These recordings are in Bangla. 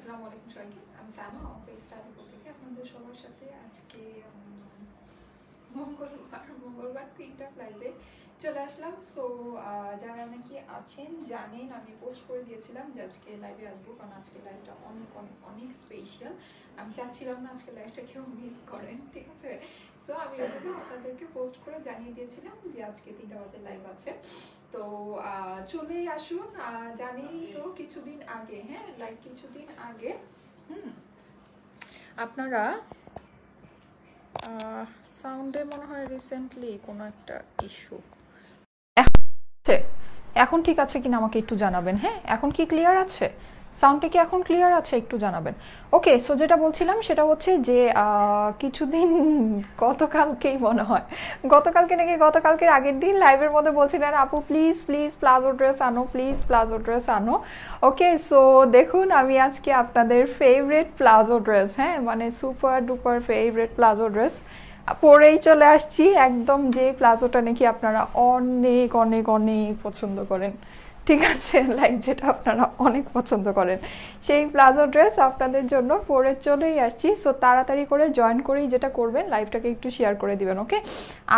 আসসালামু আলাইকুম সবাইকে। আমি সায়মা অফিস স্টাইল থেকে আপনাদের সবার সাথে আজকে মঙ্গলবার 3টা লাইভে চলে আসলাম। সো যারা নাকি আছেন জানেন আমি পোস্ট করে দিয়েছিলাম যে আজকে লাইভে আসবো, কারণ আজকে লাইভটা অনেক অনেক অনেক স্পেশাল। আমি চাচ্ছিলাম না আজকে লাইভটা কেউ মিস করেন, ঠিক আছে? সো আমি আপনাদেরকে পোস্ট করে জানিয়ে দিয়েছিলাম যে আজকে 3টা বাজে লাইভ আছে, তো চলেই আসুন। জানেনই তো কিছুদিন আগে, হ্যাঁ লাইক কিছুদিন আগে আপনারা সাউন্ডে মনে হয় রিসেন্টলি কোনো একটা ইস্যু। এখন ঠিক আছে কিনা আমাকে একটু জানাবেন। হ্যাঁ এখন কি ক্লিয়ার আছে? সাউন্ডটা কি এখন ক্লিয়ার আছে? একটু জানাবেন। ওকে, সো যেটা বলছিলাম সেটা হচ্ছে যে কিছুদিন গতকালকেই মনে হয়, গতকালকে নাকি গতকালকের আগের দিন লাইভের মধ্যে বলছিলেন আপু প্লিজ প্লিজ প্লাজো ড্রেস আনো, প্লিজ প্লাজো ড্রেস আনো। ওকে, সো দেখুন আমি আজকে আপনাদের ফেভারিট প্লাজো ড্রেস, হ্যাঁ মানে super duper favourite palazzo dress পরেই চলে আসছি। একদম যে প্লাজোটা নাকি আপনারা অনেক অনেক অনেক পছন্দ করেন, ঠিক আছে, লাইক যেটা আপনারা অনেক পছন্দ করেন সেই প্লাজো ড্রেস আপনাদের জন্য পরে চলেই আসছি। সো তাড়াতাড়ি করে জয়েন করেই যেটা করবেন লাইভটাকে একটু শেয়ার করে দিবেন, ওকে?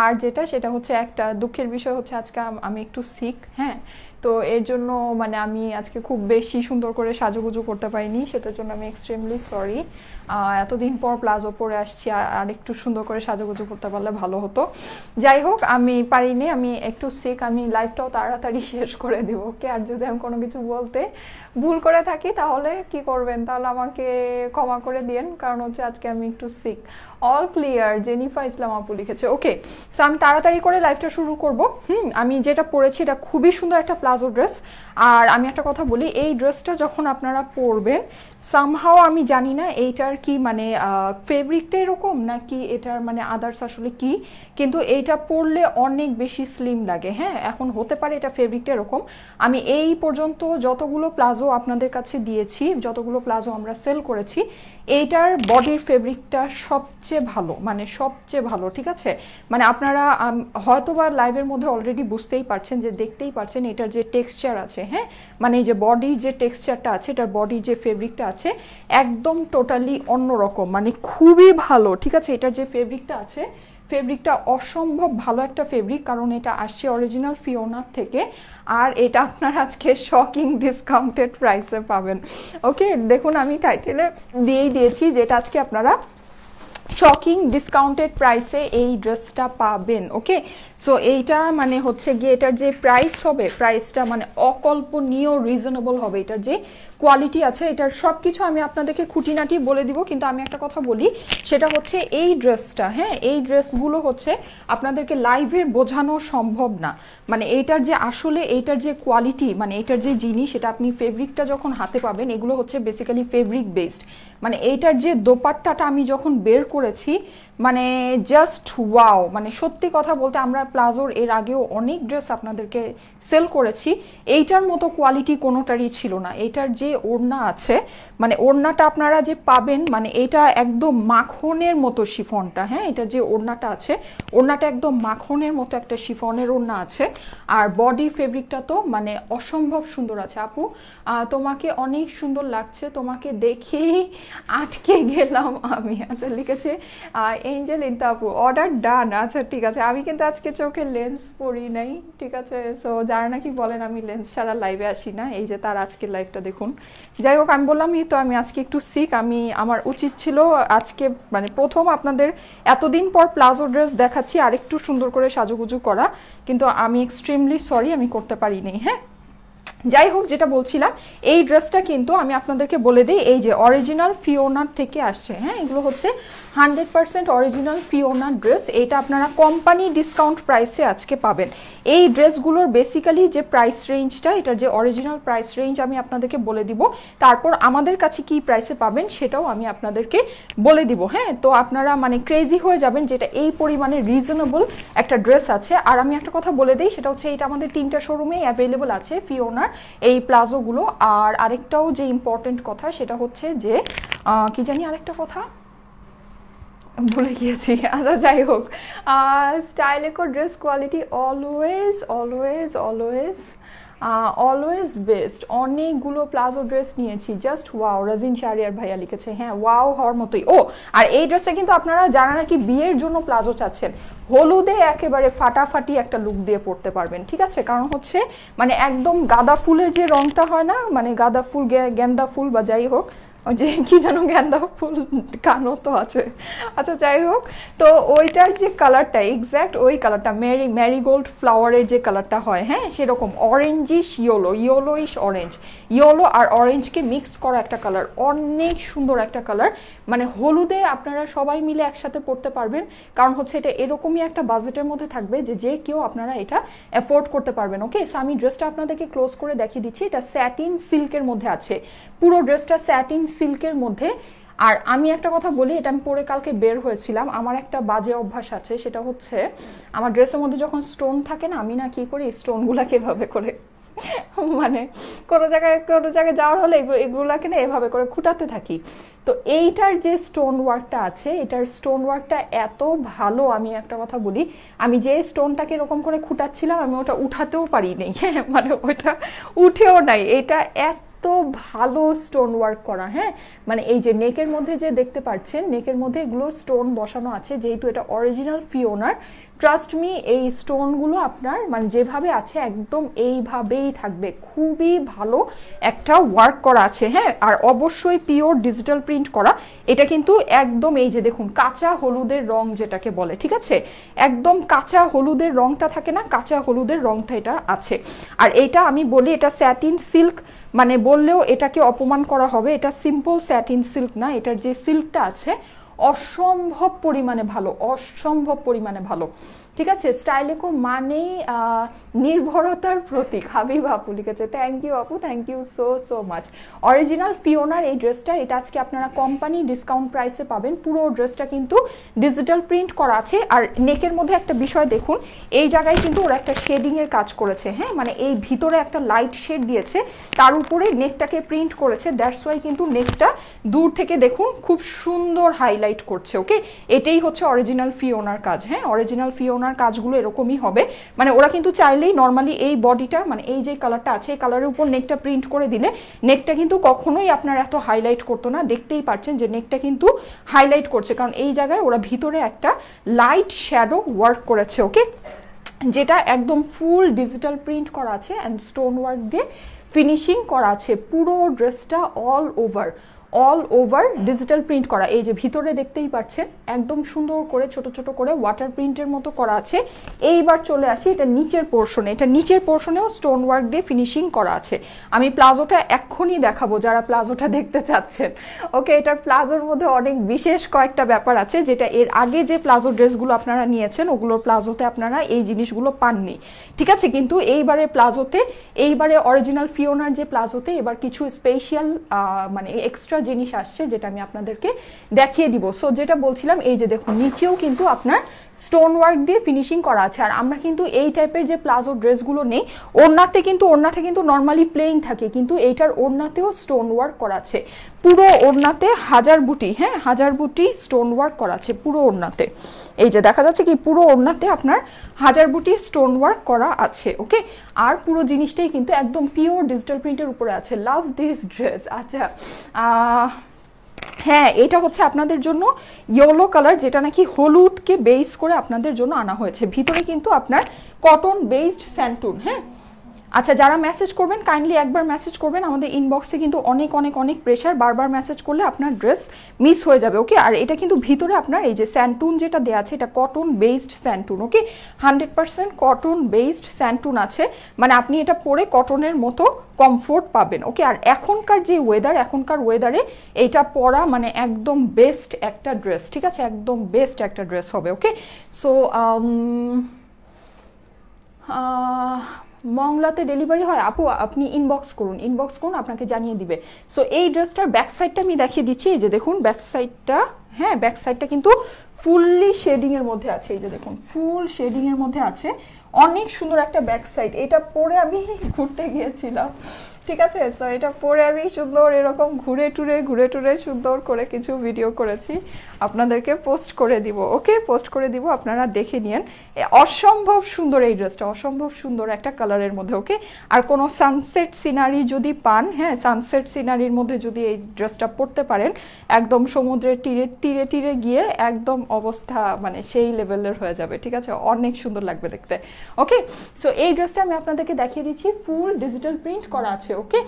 আর সেটা হচ্ছে একটা দুঃখের বিষয় হচ্ছে আজকে আমি একটু সিক, হ্যাঁ তো এর জন্য মানে আমি আজকে খুব বেশি সুন্দর করে সাজুগুজু করতে পারিনি, সেটার জন্য আমি এক্সট্রিমলি সরি। এতদিন পর প্লাজো পরে আসছি, আর একটু সুন্দর করে সাজুগুজু করতে পারলে ভালো হতো। যাই হোক আমি পারিনি, আমি একটু সিক, আমি লাইভটাও তাড়াতাড়ি শেষ করে দিব, ওকে? আর যদি আমি কোনো কিছু বলতে ভুল করে থাকি তাহলে কি করবেন, তাহলে আমাকে ক্ষমা করে দিয়েন, কারণ হচ্ছে আজকে আমি একটু সিক। অল ক্লিয়ার, জেনিফা ইসলাম আপু লিখেছে, ওকে। সো আমি তাড়াতাড়ি করে লাইভটা শুরু করব। আমি যেটা পরেছি এটা খুবই সুন্দর একটা প্লাজো ড্রেস। আর আমি একটা কথা বলি, এই ড্রেসটা যখন আপনারা পরবেন সামহাও আমি জানি না এইটার কি মানে ফেব্রিকটা এরকম নাকি এটার মানে আদার্স আসলে কি, কিন্তু এইটা পরলে অনেক বেশি স্লিম লাগে। হ্যাঁ এখন হতে পারে এটা ফেব্রিকটা এরকম। আমি এই পর্যন্ত যতগুলো প্লাজো আপনাদের কাছে দিয়েছি, যতগুলো প্লাজো আমরা সেল করেছি, এইটার বডির ফেব্রিকটা সবচেয়ে ভালো, মানে সবচেয়ে ভালো, ঠিক আছে? মানে আপনারা হয়তোবা লাইভের মধ্যে অলরেডি বুঝতেই পারছেন, যে দেখতেই পারছেন এটার যে টেক্সচার আছে, হ্যাঁ মানে এই যে বডির যে টেক্সচারটা আছে, এটার বডির যে ফেব্রিকটা আছে একদম টোটালি অন্যরকম, মানে খুবই ভালো, ঠিক আছে? এটার যে ফেব্রিকটা আছে ফেব্রিকটা অসম্ভব ভালো একটা ফেব্রিক, কারণ এটা আসছে অরিজিনাল ফিওনার থেকে। আর এটা আপনার আজকে শকিং ডিসকাউন্টেড প্রাইসে পাবেন, ওকে? দেখুন আমি টাইটেলে দিয়েই দিয়েছি যেটা আজকে আপনারা শকিং ডিসকাউন্টেড প্রাইসে এই ড্রেসটা পাবেন, ওকে? সো এইটা মানে হচ্ছে গিয়ে এটার যে প্রাইস হবে, প্রাইসটা মানে অকল্পনীয় রিজনেবল হবে। এটার যে কোয়ালিটি আছে এটার সব কিছু আমি আপনাদেরকে খুঁটিনাটি বলে দিব, কিন্তু আমি একটা কথা বলি, সেটা হচ্ছে এই ড্রেসটা, হ্যাঁ এই ড্রেসগুলো হচ্ছে আপনাদেরকে লাইভে বোঝানো সম্ভব না। মানে এইটার যে আসলে এইটার যে কোয়ালিটি, মানে এইটার যে জিনিস, সেটা আপনি ফেব্রিকটা যখন হাতে পাবেন, এগুলো হচ্ছে বেসিক্যালি ফেব্রিক বেসড। মানে এইটার যে দোপাট্টাটা আমি যখন বের করেছি মানে জাস্ট ওয়াও, মানে সত্যি কথা বলতে আমরা প্লাজোর এর আগেও অনেক ড্রেস আপনাদেরকে সেল করেছি, এইটার মতো কোয়ালিটি কোনোটারই ছিল না। এইটার যে ওড়না আছে, মানে ওড়নাটা আপনারা যে পাবেন, মানে এটা একদম মাখনের মতো শিফনটা, হ্যাঁ এটার যে ওড়নাটা আছে, ওড়নাটা একদম মাখনের মতো একটা শিফনের ওড়না আছে। আর বডি ফেব্রিকটা তো মানে অসম্ভব সুন্দর আছে। আপু তোমাকে অনেক সুন্দর লাগছে, তোমাকে দেখেই আটকে গেলাম আমি। আচ্ছা লিখেছে এঞ্জেল ইন্তা আপু, অর্ডার ডান। আচ্ছা ঠিক আছে, আমি কিন্তু আজকে চোখে লেন্স পরি নাই, ঠিক আছে? সো যারা নাকি বলেন আমি লেন্স ছাড়া লাইভে আসি না, এই যে তার আজকের লাইভটা দেখুন। যাই হোক আমি বললামই তো আমি আজকে একটু সিক, আমার উচিত ছিল আজকে মানে প্রথম আপনাদের এতদিন পর প্লাজো ড্রেস দেখাচ্ছি আর একটু সুন্দর করে সাজুগুজু করা, কিন্তু আমি এক্সট্রিমলি সরি আমি করতে পারিনি। হ্যাঁ যাই হোক যেটা বলছিলাম, এই ড্রেসটা কিন্তু আমি আপনাদেরকে বলে দিই এই যে অরিজিনাল ফিওনার থেকে আসছে, হ্যাঁ এগুলো হচ্ছে 100% অরিজিনাল ফিওনার ড্রেস। এটা আপনারা কোম্পানি ডিসকাউন্ট প্রাইসে আজকে পাবেন। এই ড্রেসগুলোর বেসিক্যালি যে প্রাইস রেঞ্জটা, এটার যে অরিজিনাল প্রাইস রেঞ্জ আমি আপনাদেরকে বলে দিব, তারপর আমাদের কাছে কি প্রাইসে পাবেন সেটাও আমি আপনাদেরকে বলে দিব। হ্যাঁ তো আপনারা মানে ক্রেজি হয়ে যাবেন যেটা এই পরিমাণে রিজনেবল একটা ড্রেস আছে। আর আমি একটা কথা বলে দিই, সেটা হচ্ছে এটা আমাদের 3টা শোরুমেই অ্যাভেলেবল আছে ফিওনার এই প্লাজোগুলো। আর আরেকটাও যে ইম্পর্টেন্ট কথা সেটা হচ্ছে যে কি জানি আরেকটা কথা ভুলে গিয়েছি। আচ্ছা যাই হোক, Styleco dress quality always always always always best, অনেকগুলো প্লাজো ড্রেস নিয়েছি, জাস্ট ওয়াও। রাজিন শাহরিয়ার ভাইয়া লিখেছে, হ্যাঁ ওয়াও হওয়ার মতোই। ও আর এই ড্রেসটা কিন্তু আপনারা যারা নাকি বিয়ের জন্য প্লাজো চাচ্ছেন, হলুদে একেবারে ফাটাফাটি একটা লুক দিয়ে পড়তে পারবেন, ঠিক আছে? কারণ হচ্ছে মানে একদম গাঁদা ফুলের যে রংটা হয় না, মানে গাঁদা ফুল গেন্দা ফুল বা যাই হোক, ওই যে কি যেন গেন্দা ফুল কানো তো আছে, আচ্ছা যাই হোক, তো ওইটার যে কালারটা এক্স্যাক্ট ওই কালারটা ম্যারিগোল্ড ফ্লাওয়ারের যে কালারটা হয়, হ্যাঁ সেরকম অরেঞ্জিশ ইয়েলোইশ অরেঞ্জ, ইয়েলো আর অরেঞ্জকে মিক্স করা একটা কালার, অনেক সুন্দর একটা কালার। মানে হলুদে আপনারা সবাই মিলে একসাথে পড়তে পারবেন, কারণ হচ্ছে এটা এরকমই একটা বাজেটের মধ্যে থাকবে যে কেউ আপনারা এটা অ্যাফোর্ড করতে পারবেন। ওকে, সো আমি ড্রেসটা আপনাদেরকে ক্লোজ করে দেখিয়ে দিচ্ছি। এটা স্যাটিন সিল্কের মধ্যে আছে, পুরো ড্রেসটা স্যাটিন সিল্কের মধ্যে। আর আমি একটা কথা বলি, এটা আমি পরে কালকে বের হয়েছিলাম, আমার একটা বাজে অভ্যাস আছে, সেটা হচ্ছে আমার ড্রেসের মধ্যে যখন স্টোন থাকে না, আমি না কি করি স্টোনগুলাকে এভাবে করে মানে কোনো জায়গায় যাওয়ার হলে এগুলাকে না এভাবে করে খুঁটাতে থাকি। তো এইটার যে স্টোন ওয়ার্কটা আছে, এটার স্টোন ওয়ার্কটা এত ভালো, আমি একটা কথা বলি, আমি যে স্টোনটাকে এরকম করে খুঁটাচ্ছিলাম আমি ওটা উঠাতেও পারি নাই, হ্যাঁ মানে ওইটা উঠেও নাই, এটা এত ভালো স্টোন ওয়ার্ক করা। হ্যাঁ মানে এই যে নেকের মধ্যে যে দেখতে পাচ্ছেন, নেকের মধ্যে এগুলো স্টোন বসানো আছে, যেহেতু এটা অরিজিনাল ফিওনার, ট্রাস্ট মি এই স্টোনগুলো আপনার মানে যেভাবে আছে একদম এইভাবেই থাকবে, খুবই ভালো একটা ওয়ার্ক করা আছে। হ্যাঁ আর অবশ্যই পিওর ডিজিটাল প্রিন্ট করা, এটা কিন্তু একদম এই যে দেখুন কাঁচা হলুদের রং যেটাকে বলে, ঠিক আছে, একদম কাঁচা হলুদের রংটা থাকে না, কাঁচা হলুদের রংটা এটা আছে। আর এটা আমি বলি এটা স্যাটিন সিল্ক, মানে বললেও এটাকে অপমান করা হবে, এটা সিম্পল স্যাটিন সিল্ক না, এটার যে সিল্কটা আছে অসম্ভব পরিমাণে ভালো, অসম্ভব পরিমাণে ভালো, ঠিক আছে। স্টাইলেকো মানেই নির্ভরতার প্রতীক, হাবিব আপু লিখেছে, থ্যাংক ইউ আপু, thank you so much. Original ফিওনার এই ড্রেসটা, এটা আজকে আপনারা কোম্পানি ডিসকাউন্ট প্রাইসে পাবেন। পুরো ড্রেসটা কিন্তু ডিজিটাল প্রিন্ট করা আছে। আর নেকের মধ্যে একটা বিষয় দেখুন, এই জায়গায় কিন্তু ওরা একটা শেডিং এর কাজ করেছে, হ্যাঁ মানে এই ভিতরে একটা লাইট শেড দিয়েছে, তার উপরে নেকটাকে প্রিন্ট করেছে, দ্যাটস ওয়াই কিন্তু নেকটা দূর থেকে দেখুন খুব সুন্দর হাইলাইট করছে। ওকে, এটাই হচ্ছে অরিজিনাল ফিওনার কাজ। হ্যাঁ অরিজিনাল ফিওনার কাজগুলো এরকমই হবে, মানে ওরা কিন্তু চাইলেই নর্মালি এই বডিটা মানে এই যে কালারটা আছে এই কালারের উপর নেকটা প্রিন্ট করে দিলে নেকটা কিন্তু কখনোই আপনার এত হাইলাইট করতো না। দেখতেই পাচ্ছেন যে নেকটা কিন্তু হাইলাইট করছে, কারণ এই জায়গায় ওরা ভিতরে একটা লাইট শ্যাডো ওয়ার্ক করেছে। ওকে, যেটা একদম ফুল ডিজিটাল প্রিন্ট করা আছে অ্যান্ড স্টোন ওয়ার্ক দিয়ে ফিনিশিং করা আছে। পুরো ড্রেসটা অল ওভার ডিজিটাল প্রিন্ট করা, এই যে ভিতরে দেখতেই পাচ্ছেন একদম সুন্দর করে ছোট ছোট করে ওয়াটার প্রিন্টের মতো করা আছে। এইবার চলে আসি এটা নিচের পোর্শনে, এটা নিচের পোর্শনেও স্টোন ওয়ার্ক দিয়ে ফিনিশিং করা আছে। আমি প্লাজোটা এক্ষুনি দেখাবো যারা প্লাজোটা দেখতে চাচ্ছেন। ওকে, এটার প্লাজোর মধ্যে অনেক বিশেষ কয়েকটা ব্যাপার আছে, যেটা এর আগে যে প্লাজো ড্রেসগুলো আপনারা নিয়েছেন ওগুলোর প্লাজোতে আপনারা এই জিনিসগুলো পাননি, ঠিক আছে। কিন্তু এইবারে প্লাজোতে, এইবারে অরিজিনাল ফিওনার যে প্লাজোতে এবার কিছু স্পেশাল মানে এক্সট্রা জিনিস আসছে, যেটা আমি আপনাদেরকে দেখিয়ে দিব। সো যেটা বলছিলাম, এই যে দেখুন নিচেও কিন্তু আপনার স্টোন ওয়ার্ক দিয়ে ফিনিশিং করা আছে। আর আমরা কিন্তু এই টাইপের যে প্লাজো ড্রেসগুলো নেই, ওড়নাটা কিন্তু নর্মালি প্লেইন থাকে, কিন্তু এইটার ওড়নাতেও স্টোন ওয়ার্ক করা আছে। পুরো ওড়নাতে হাজার বুটি, হ্যাঁ হাজার বুটি স্টোন ওয়ার্ক করা আছে পুরো ওড়নাতে। এই যে দেখা যাচ্ছে কি পুরো ওড়নাতে আপনার হাজার বুটি স্টোন ওয়ার্ক করা আছে। ওকে, আর পুরো জিনিসটাই কিন্তু একদম পিওর ডিজিটাল প্রিন্টের উপরে আছে। Love this dress. আচ্ছা হ্যাঁ, এটা হচ্ছে আপনাদের জন্য ইয়েলো কালার, যেটা নাকি হলুদকে বেস করে আপনাদের জন্য আনা হয়েছে। ভিতরে কিন্তু আপনার কটন বেসড স্যান্টুন। হ্যাঁ আচ্ছা, যারা মেসেজ করবেন কাইন্ডলি একবার মেসেজ করবেন, আমাদের ইনবক্সে কিন্তু অনেক প্রেশার, বারবার মেসেজ করলে আপনার ড্রেস মিস হয়ে যাবে। ওকে, আর এটা কিন্তু ভিতরে আপনার এই যে স্যান্টুন যেটা দেওয়া আছে, এটা কটন বেসড স্যান্টুন। ওকে, 100% কটন বেসড স্যান্টুন আছে, মানে আপনি এটা পরে কটনের মতো কমফোর্ট পাবেন। ওকে, আর এখনকার যে ওয়েদার, এখনকার ওয়েদারে এইটা পরা মানে একদম বেস্ট একটা ড্রেস, ঠিক আছে, একদম বেস্ট একটা ড্রেস হবে। ওকে, সো মংলাতে ডেলিভারি হয় আপু, আপনি ইনবক্স করুন, আপনাকে জানিয়ে দিবে। সো এই ড্রেসটার ব্যাক সাইডটা আমি দেখিয়ে দিচ্ছি। এই যে দেখুন ব্যাক সাইডটা, হ্যাঁ ব্যাক সাইডটা কিন্তু ফুললি শেডিং এর মধ্যে আছে। এই যে দেখুন ফুল শেডিং এর মধ্যে আছে, অনেক সুন্দর একটা ব্যাক সাইড। এটা পরে আমি ঘুরতে গিয়েছিলাম, ঠিক আছে। সো এটা পরে আমি সুন্দর এরকম ঘুরে টুরে সুন্দর করে কিছু ভিডিও করেছি, আপনাদেরকে পোস্ট করে দিব। ওকে, পোস্ট করে দিব, আপনারা দেখে নিন। অসম্ভব সুন্দর এই ড্রেসটা, অসম্ভব সুন্দর একটা কালারের মধ্যে। ওকে, আর কোনো সানসেট সিনারি যদি পান, হ্যাঁ সানসেট সিনারির মধ্যে যদি এই ড্রেসটা পরতে পারেন, একদম সমুদ্রের তীরে গিয়ে একদম অবস্থা মানে সেই লেভেলের হয়ে যাবে। ঠিক আছে, অনেক সুন্দর লাগবে দেখতে। ওকে, সো এই ড্রেসটা আমি আপনাদেরকে দেখিয়ে দিচ্ছি, ফুল ডিজিটাল প্রিন্ট করা আছে। ওকে,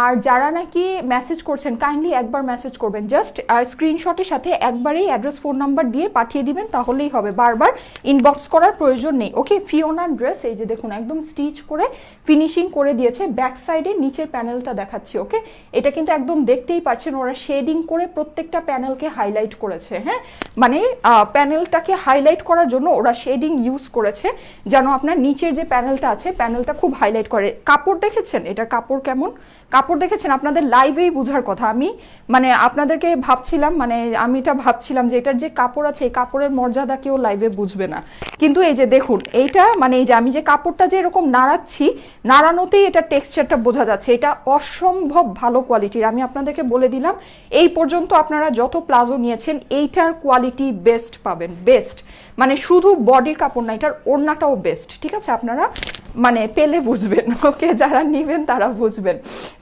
আর যারা নাকি মেসেজ করছেন কাইন্ডলি একবার মেসেজ করবেন, জাস্ট স্ক্রিনশটের সাথে একবারেই অ্যাড্রেস ফোন নাম্বার দিয়ে পাঠিয়ে দিবেন, তাহলেই হবে, বারবার ইনবক্স করার প্রয়োজন নেই। ওকে, ফিওনার ড্রেস এই যে দেখুন একদম স্টিচ করে ফিনিশিং করে দিয়েছে, ব্যাক সাইডে নিচের প্যানেলটা দেখাচ্ছি। ওকে, এটা কিন্তু একদম দেখতেই পাচ্ছেন ওরা শেডিং করে প্রত্যেকটা প্যানেলকে হাইলাইট করেছে। হ্যাঁ, মানে প্যানেলটাকে হাইলাইট করার জন্য ওরা শেডিং ইউজ করেছে, যেন আপনার নিচের যে প্যানেলটা আছে প্যানেলটা খুব হাইলাইট করে। কাপড় দেখেছেন, এটার কাপড় কেমন, কাপড় দেখেছেন, আপনাদের লাইভেই বোঝার কথা। আমি মানে আপনাদেরকে ভাবছিলাম, মানে আমি এটা ভাবছিলাম যে এটার যে কাপড় আছে এই কাপড়ের মর্যাদা কেউ লাইভে বুঝবে না, কিন্তু এই যে দেখুন এইটা মানে এই যে আমি যে কাপড়টা যে এরকম নাড়াচ্ছি, নাড়ানোতেই এটা টেক্সচারটা বোঝা যাচ্ছে, এটা অসম্ভব ভালো কোয়ালিটির। আমি আপনাদেরকে বলে দিলাম, এই পর্যন্ত আপনারা যত প্লাজো নিয়েছেন এইটার কোয়ালিটি বেস্ট পাবেন, বেস্ট। মানে শুধু বডির কাপড় না, এটার ওড়নাটাও বেস্ট। ঠিক আছে, আপনারা মানে পেলে বুঝবেন। ওকে, যারা নিবেন তারা বুঝবেন।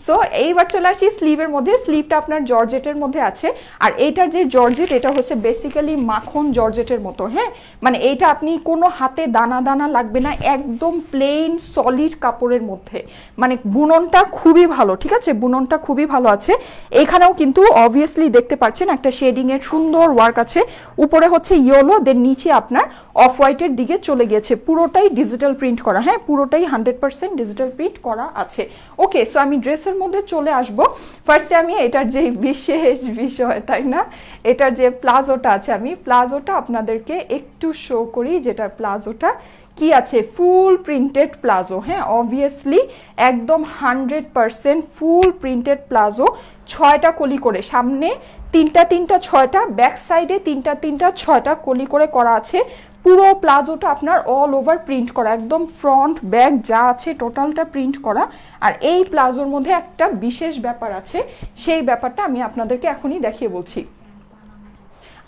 সো এইবার চলে আসি স্লিভের মধ্যে। স্লিভটা আপনার জর্জেটের মধ্যে আছে, আর এইটার যে জর্জেট এটা হচ্ছে বেসিক্যালি মাখন জর্জেটের মতো। হ্যাঁ, মানে এইটা আপনি কোনো হাতে দানা দানা লাগবে না, একদম প্লেন সলিড কাপড়ের মধ্যে, মানে বুননটা খুবই ভালো। ঠিক আছে, বুননটা খুবই ভালো আছে। এখানেও কিন্তু অবভিয়াসলি দেখতে পাচ্ছেন একটা শেডিং এর সুন্দর ওয়ার্ক আছে, উপরে হচ্ছে ইয়েলো, দেন নিচে আপনার অফ হোয়াইটের দিকে চলে গেছে, পুরোটাই ডিজিটাল প্রিন্ট করা। হ্যাঁ, পুরোটাই 100% ডিজিটাল প্রিন্ট করা আছে। ওকে, সো আমি ড্রেসের মধ্যে চলে আসবো। ফার্স্টে আমি এটার যে বিশেষ বিষয়, তাই না, এটার যে প্লাজোটা আছে, আমি প্লাজোটা আপনাদেরকে একটু শো করি, যেটা প্লাজোটা কি আছে, ফুল প্রিন্টেড প্লাজো। হ্যাঁ, অবভিয়াসলি একদম 100% ফুল প্রিন্টেড প্লাজো, 6টা কলি করে, সামনে 3টা 6টা, ব্যাক সাইডে 3টা 6টা কলি করে করা আছে। পুরো প্লাজোটা আপনার অল ওভার প্রিন্ট করা, একদম ফ্রন্ট ব্যাক যা আছে টোটালটা প্রিন্ট করা। আর এই প্লাজোর মধ্যে একটা বিশেষ ব্যাপার আছে, সেই ব্যাপারটা আমি আপনাদেরকে এখনই দেখিয়ে বলছি।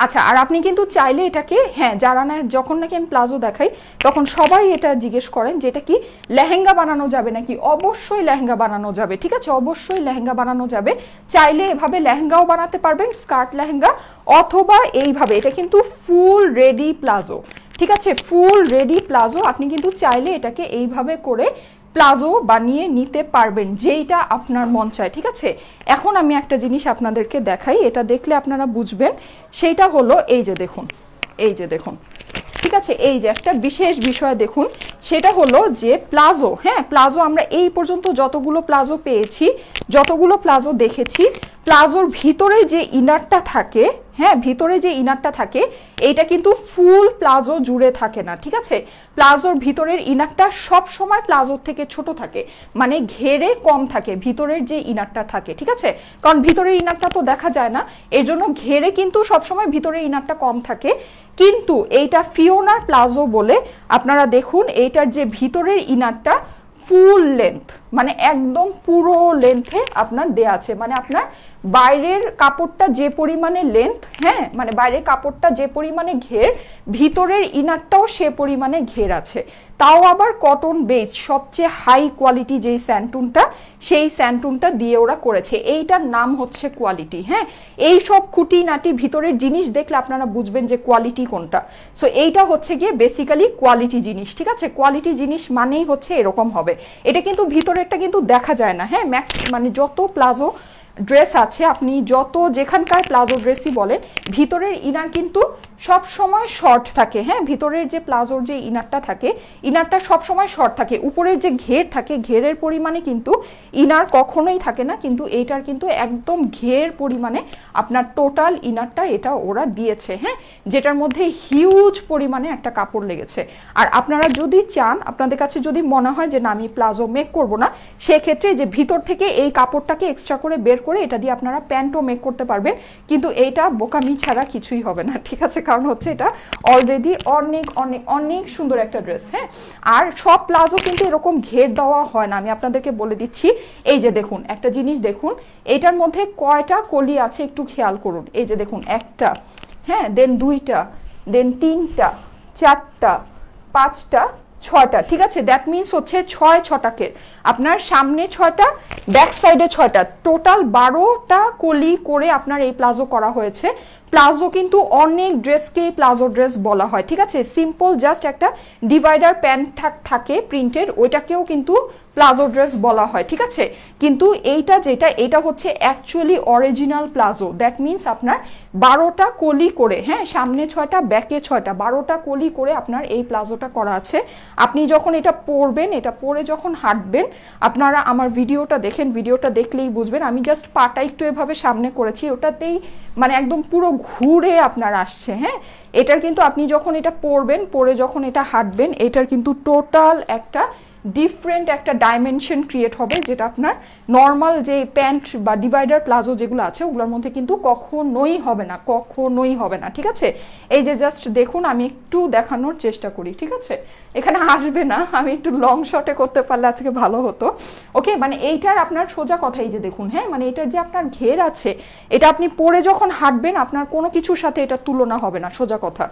আচ্ছা, আর আপনি কিন্তু চাইলে এটাকে, হ্যাঁ যারা না, যখন নাকি আমি প্লাজো দেখাই তখন সবাই এটা জিজ্ঞেস করেন যে এটা কি লেহেঙ্গা বানানো যাবে নাকি। অবশ্যই লেহেঙ্গা বানানো যাবে। ঠিক আছে, অবশ্যই লেহেঙ্গা বানানো যাবে। চাইলে এভাবে লেহেঙ্গাও বানাতে পারবেন, স্কার্ট লেহেঙ্গা, অথবা এইভাবে। এটা কিন্তু ফুল রেডি প্লাজো। ঠিক আছে, ফুল রেডি প্লাজো, আপনি কিন্তু চাইলে এটাকে এইভাবে করে প্লাজো বানিয়ে নিতে পারবেন, যেইটা আপনার মন চায়। ঠিক আছে, এখন আমি একটা জিনিস আপনাদেরকে দেখাই, এটা দেখলে আপনারা বুঝবেন। সেইটা হলো এই যে দেখুন, এই যে দেখুন। ঠিক আছে, এই যে একটা বিশেষ বিষয় দেখুন, সেটা হলো যে প্লাজো, হ্যাঁ প্লাজো আমরা এই পর্যন্ত যতগুলো প্লাজো পেয়েছি, যতগুলো প্লাজো দেখেছি, প্লাজোর ভিতরে যে ইনারটা থাকে, হ্যাঁ ভিতরে যে ইনারটা থাকে, এইটা কিন্তু ফুল প্লাজো জুড়ে থাকে না। ঠিক আছে, প্লাজোর ভিতরের ইনারটা সব সময় প্লাজোর থেকে ছোট থাকে, মানে ঘেরে কম থাকে ভিতরের যে ইনারটা থাকে। ঠিক আছে, কারণ ভিতরের ইনারটা তো দেখা যায় না, এর জন্য ঘেরে কিন্তু সবসময় ভিতরের ইনারটা কম থাকে। কিন্তু এইটা ফিওনার প্লাজো বলে, আপনারা দেখুন এইটার যে ভিতরের ইনারটা ফুল লেন্থ, মানে একদম পুরো লেন্থে আপনার দেয়া আছে। মানে আপনার বাইরের কাপড়টা যে পরিমাণে লেন্থ, হ্যাঁ মানে বাইরের কাপড়টা যে পরিমাণে ঘের, ভিতরের ইনারটাও সে পরিমাণে ঘের আছে। তাও আবার কটন বেজ, সবচেয়ে হাই কোয়ালিটি যেই স্যান্টুনটা, সেই স্যান্টুনটা দিয়ে ওরা করেছে। এইটার নাম হচ্ছে কোয়ালিটি। হ্যাঁ, এই সব খুঁটিনাটি ভিতরের জিনিস দেখলে আপনারা বুঝবেন যে কোয়ালিটি কোনটা। সো এইটা হচ্ছে গিয়ে বেসিক্যালি কোয়ালিটি জিনিস। ঠিক আছে, কোয়ালিটি জিনিস মানেই হচ্ছে এরকম হবে। এটা কিন্তু ভিতরেরটা কিন্তু দেখা যায় না। হ্যাঁ, মানে যত প্লাজো ড্রেস আছে, আপনি যত যেখানকার প্লাজো ড্রেসই বলেন, ভিতরের ইনার কিন্তু সব সময় শর্ট থাকে। হ্যাঁ, ভিতরের যে প্লাজোর যে ইনারটা থাকে, ইনারটা সব সময় শর্ট থাকে। উপরের যে ঘের থাকে, ঘেরের পরিমাণে কিন্তু ইনার কখনোই থাকে না, কিন্তু এইটার কিন্তু একদম ঘের পরিমাণে আপনার টোটাল ইনারটা এটা ওরা দিয়েছে। হ্যাঁ, যেটার মধ্যে হিউজ পরিমাণে একটা কাপড় লেগেছে। আর আপনারা যদি চান, আপনাদের কাছে যদি মনে হয় যে না আমি প্লাজো মেক করব না, সেক্ষেত্রে যে ভিতর থেকে এই কাপড়টাকে এক্সট্রা করে বের করে এটা দিয়ে আপনারা প্যান্টও মেক করতে পারবেন, কিন্তু এইটা বোকামি ছাড়া কিছুই হবে না। ঠিক আছে, কারণ হচ্ছে এটা অলরেডি অনেক অনেক অনেক সুন্দর একটা ড্রেস। হ্যাঁ, আর সব প্লাজো কিন্তু এরকম ঘের দেওয়া হয় না, আমি আপনাদেরকে বলে দিচ্ছি। এই যে দেখুন একটা জিনিস দেখুন, এটার মধ্যে কয়টা কলি আছে একটু খেয়াল করুন। এই যে দেখুন একটা, হ্যাঁ, দেন দুইটা, দেন তিনটা, চারটা, পাঁচটা, ছয়টা, ঠিক আছে। দ্যাট মিনস হচ্ছে 6 আপনার সামনে 6টা, ব্যাক সাইডে 6টা, টোটাল 12টা কলি করে আপনার এই প্লাজো করা হয়েছে। প্লাজো কিন্তু অনেক ড্রেসকে প্লাজো ড্রেস বলা হয়, ঠিক আছে। সিম্পল জাস্ট একটা ডিভাইডার প্যান্ট থাকে প্রিন্টেড, ওইটাকেও কিন্তু প্লাজো ড্রেস বলা হয়, ঠিক আছে। কিন্তু এইটা যেটা, এটা হচ্ছে actually original palazzo. That means আপনার 12টা কলি করে, হ্যাঁ, সামনে 6টা, ব্যাকে 6টা, 12টা কলি করে আপনার এই প্লাজোটা করা আছে। আপনি যখন এটা পরবেন, এটা পরে যখন হাঁটবেন, আপনারা আমার ভিডিওটা দেখেন, ভিডিওটা দেখলেই বুঝবেন। আমি জাস্ট পাটা একটু এভাবে সামনে করেছি, ওটাতেই মানে একদম পুরো ঘুরে আপনার আসছে। হ্যাঁ, এটার কিন্তু আপনি যখন এটা পরবেন, পরে যখন এটা হাঁটবেন, এটার কিন্তু টোটাল একটা ডিফারেন্ট একটা ডাইমেনশন ক্রিয়েট হবে, যেটা আপনার নর্মাল যে প্যান্ট বা ডিভাইডার প্লাজো যেগুলো আছে ওগুলোর মধ্যে কিন্তু কখনোই হবে না, কখনোই হবে না, ঠিক আছে। এই যে জাস্ট দেখুন, আমি একটু দেখানোর চেষ্টা করি, ঠিক আছে। এখানে আসবে না, আমি একটু লং শটে করতে পারলে আজকে ভালো হতো। ওকে, মানে এইটার আপনার সোজা কথা, এই যে দেখুন, হ্যাঁ, মানে এটার যে আপনার ঘের আছে, এটা আপনি পরে যখন হাঁটবেন আপনার কোনো কিছুর সাথে এটা তুলনা হবে না, সোজা কথা।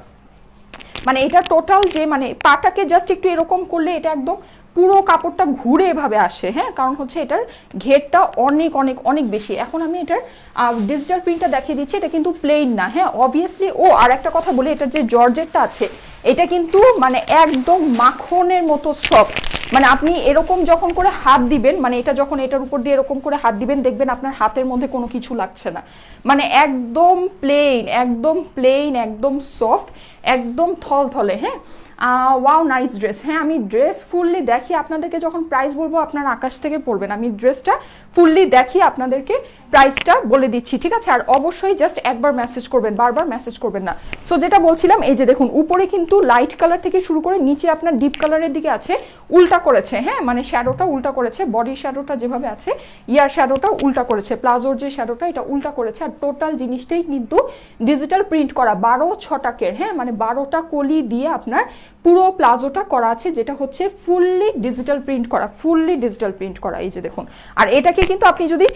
মানে এটা টোটাল যে মানে পাটাকে জাস্ট একটু এরকম করলে এটা একদম পুরো কাপড়টা ঘুরে এভাবে আসে। হ্যাঁ, কারণ হচ্ছে এটার ঘেরটা অনেক অনেক অনেক বেশি। এখন আমি এটার ডিজিটাল প্রিন্টটা দেখিয়ে দিচ্ছি, এটা কিন্তু প্লেন না। হ্যাঁ, অবভিয়াসলি। ও আর একটা কথা বলি, এটার যে জর্জেটটা আছে এটা কিন্তু মানে একদম মাখনের মতো সফট। মানে আপনি এরকম যখন করে হাত দিবেন, মানে এটা যখন এটার উপর দিয়ে এরকম করে হাত দিবেন, দেখবেন আপনার হাতের মধ্যে কোনো কিছু লাগছে না, মানে একদম প্লেন, একদম প্লেন, একদম সফট, একদম থলথলে। হ্যাঁ, ওয়াও, নাইস ড্রেস। হ্যাঁ, আমি ড্রেস ফুললি দেখি আপনাদেরকে, যখন প্রাইস বলবো আপনার আকাশ থেকে পড়বেন, আমি ড্রেসটা ফুললি দেখি আপনাদেরকে প্রাইসটা বলে দিচ্ছি, ঠিক আছে। আর অবশ্যই জাস্ট একবার মেসেজ করবেন, বারবার মেসেজ করবেন না। সো যেটা বলছিলাম, এই যে দেখুন উপরে কিন্তু লাইট কালার থেকে শুরু করে নিচে আপনার ডিপ কালারের দিকে আছে, উল্টা করেছে। হ্যাঁ, মানে শ্যাডোটা উল্টা করেছে, বডি শ্যাডোটা যেভাবে আছে ইয়ার শ্যাডোটা উল্টা করেছে, প্লাজোর যে শ্যাডোটা এটা উল্টা করেছে। আর টোটাল জিনিসটাই কিন্তু ডিজিটাল প্রিন্ট করা, 12 হ্যাঁ, মানে 12টা কলি দিয়ে আপনার পুরো প্লাজোটা করা আছে, যেটা হচ্ছে ফুললি ডিজিটাল প্রিন্ট করা, ফুললি ডিজিটাল প্রিন্ট করা। এই যে দেখুন, আর এটাকে কিন্তু আপনি যদি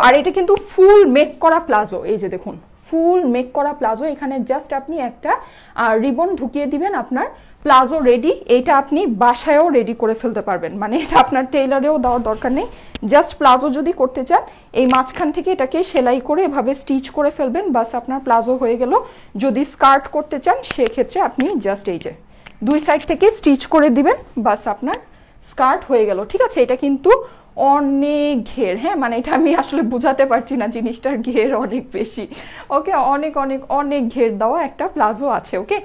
আর এটা কিন্তু ফুল মেক করা প্লাজো। এই যে দেখুন, ফুল মেক করা প্লাজো। এখানে জাস্ট আপনি একটা রিবন ঢুকিয়ে দিবেন, আপনার প্লাজো রেডি। এইটা আপনি বাসায়ও রেডি করে ফেলতে পারবেন, মানে এটা আপনার টেইলারেও দেওয়ার দরকার নেই। জাস্ট প্লাজো যদি করতে চান, এই মাঝখান থেকে এটাকে সেলাই করে এভাবে স্টিচ করে ফেলবেন, বাস আপনার প্লাজো হয়ে গেল। যদি স্কার্ট করতে চান সেক্ষেত্রে আপনি জাস্ট এই যে দুই সাইড থেকে স্টিচ করে দিবেন, বাস আপনার স্কার্ট হয়ে গেল, ঠিক আছে। এটা কিন্তু অনেক ঘের। হ্যাঁ, মানে এটা আমি আসলে বুঝাতে পারছি না, জিনিসটার ঘের অনেক বেশি। ওকে, অনেক অনেক অনেক ঘের দেওয়া একটা প্লাজো আছে। ওকে,